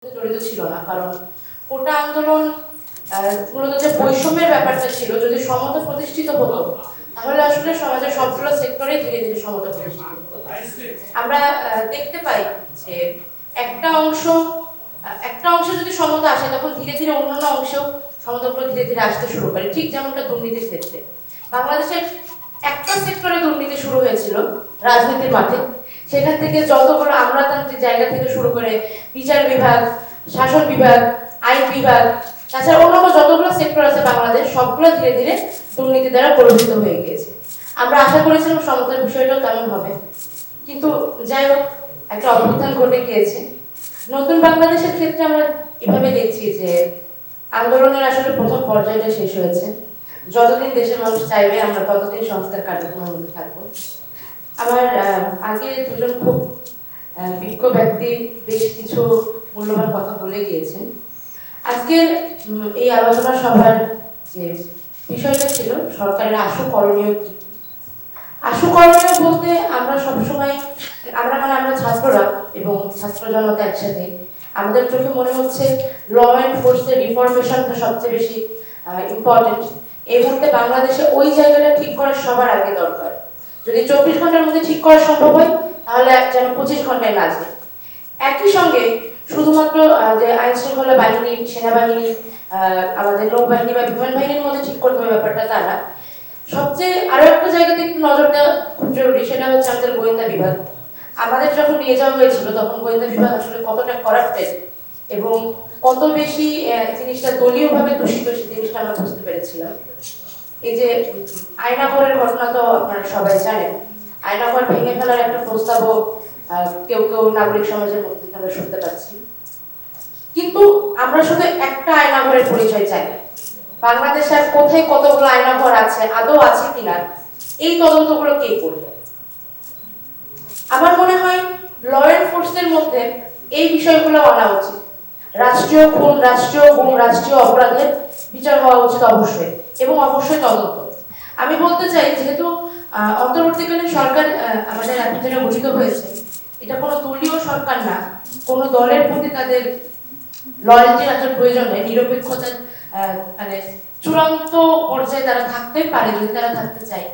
জড়িত ছিল না, কারণ কোটা আন্দোলন মূলত যে বৈষম্যের ব্যাপারটা ছিল, যদি সমতা প্রতিষ্ঠিত হতো তাহলে আসলে সমাজের সবগুলো সেক্টরে ধীরে ধীরে সমতা প্রতিষ্ঠিত হতো। আমরা দেখতে পাই যে একটা অংশে যদি সমতা আসে তখন ধীরে ধীরে অন্যান্য অংশেও সমতাগুলো ধীরে ধীরে আসতে শুরু করে, ঠিক যেমনটা দুর্নীতির ক্ষেত্রে বাংলাদেশের একটা সেক্টরে দুর্নীতি শুরু হয়েছিল রাজনীতির মাঠে, সেখান থেকে যতগুলো আমলাতান্ত্রিক জায়গা থেকে শুরু করে বিচার বিভাগ, শাসন বিভাগ, আইন বিভাগ, তাছাড়া অন্যান্য যতগুলো সেক্টর আছে বাংলাদেশ, সবগুলো ধীরে ধীরে দুর্নীতি দ্বারা কলুষিত হয়ে গিয়েছে। আমরা আশা করেছিলাম সমতার বিষয়টাও তেমন হবে, কিন্তু যাই হোক একটা অভ্যুত্থান ঘটে গিয়েছে। নতুন বাংলাদেশের ক্ষেত্রে আমরা এভাবে দেখছি যে আন্দোলনের আসলে প্রথম পর্যায়টা শেষ হয়েছে। যতদিন দেশের মানুষ চাইবে আমরা ততদিন সংস্কার কার্যক্রমের মধ্যে থাকবো। আমার আগে দুজন খুব বিজ্ঞ ব্যক্তি বেশ কিছু মূল্যবান কথা বলে গিয়েছেন। আজকের এই আলোচনা সভার যে বিষয়টা ছিল সরকারের আশু করণীয় কি, আশু করণীয় বলতে আমরা সবসময় আমরা ছাত্ররা এবং ছাত্র জনতা একসাথে আমাদের চোখে মনে হচ্ছে ল এনফোর্সের রিফরমেশনটা সবচেয়ে বেশি ইম্পর্টেন্ট। এই মুহূর্তে বাংলাদেশে ওই জায়গাটা ঠিক করার সবার আগে দরকার। যদি 24 ঘন্টার মধ্যে ঠিক করা সম্ভব হয় তাহলে যেন 25 ঘন্টায় না যায়। একই সঙ্গে শুধুমাত্র যে আইন শৃঙ্খলা বাহিনী, সেনাবাহিনী, আমাদের নৌবাহিনী বা বিমান বাহিনীর মধ্যে ঠিক করতে হবে ব্যাপারটা তা না। সবচেয়ে আরো একটা জায়গাতে একটু নজর দেওয়া খুব জরুরি, সেটা হচ্ছে আমাদের গোয়েন্দা বিভাগ। আমাদের যখন নিয়ে যাওয়া হয়েছিল তখন গোয়েন্দা বিভাগ আসলে কতটা করাপ্টেড এবং কত বেশি জিনিসটা দলীয়ভাবে দূষিত সেই জিনিসটা আমরা বুঝতে পেরেছিলাম। এই যে আয়নাঘরের ঘটনা তো আপনারা সবাই জানেন, আয়নাঘর ভেঙে ফেলার একটা প্রস্তাবও কেউ কেউ নাগরিক সমাজের মধ্যে থেকে আমরা শুনতে পাচ্ছি। কিন্তু আমরা শুধু একটা আয়নাঘরের পরিচয় চাই, বাংলাদেশে আর কোথায় কতগুলো আয়নাঘর আছে, আদৌ আছে কিনা, এই তদন্তগুলো কে করবে? আমার মনে হয় ল এনফোর্সের মধ্যে এই বিষয়গুলো আনা উচিত। রাষ্ট্রীয় খুন, রাষ্ট্রীয় গুম, রাষ্ট্রীয় অপরাধের বিচার হওয়া উচিত অবশ্যই, এবং অবশ্যই তদন্ত। আমি বলতে চাই, যেহেতু অন্তর্বর্তীকালীন সরকার আমাদের এখন যেটা গঠিত হয়েছে, এটা কোনো দলীয় সরকার না, কোনো দলের প্রতি তাদের লয়ালটি রাখার প্রয়োজন নেই, নিরপেক্ষতার মানে চূড়ান্ত পর্যায়ে তারা থাকতে পারে যদি তারা থাকতে চায়।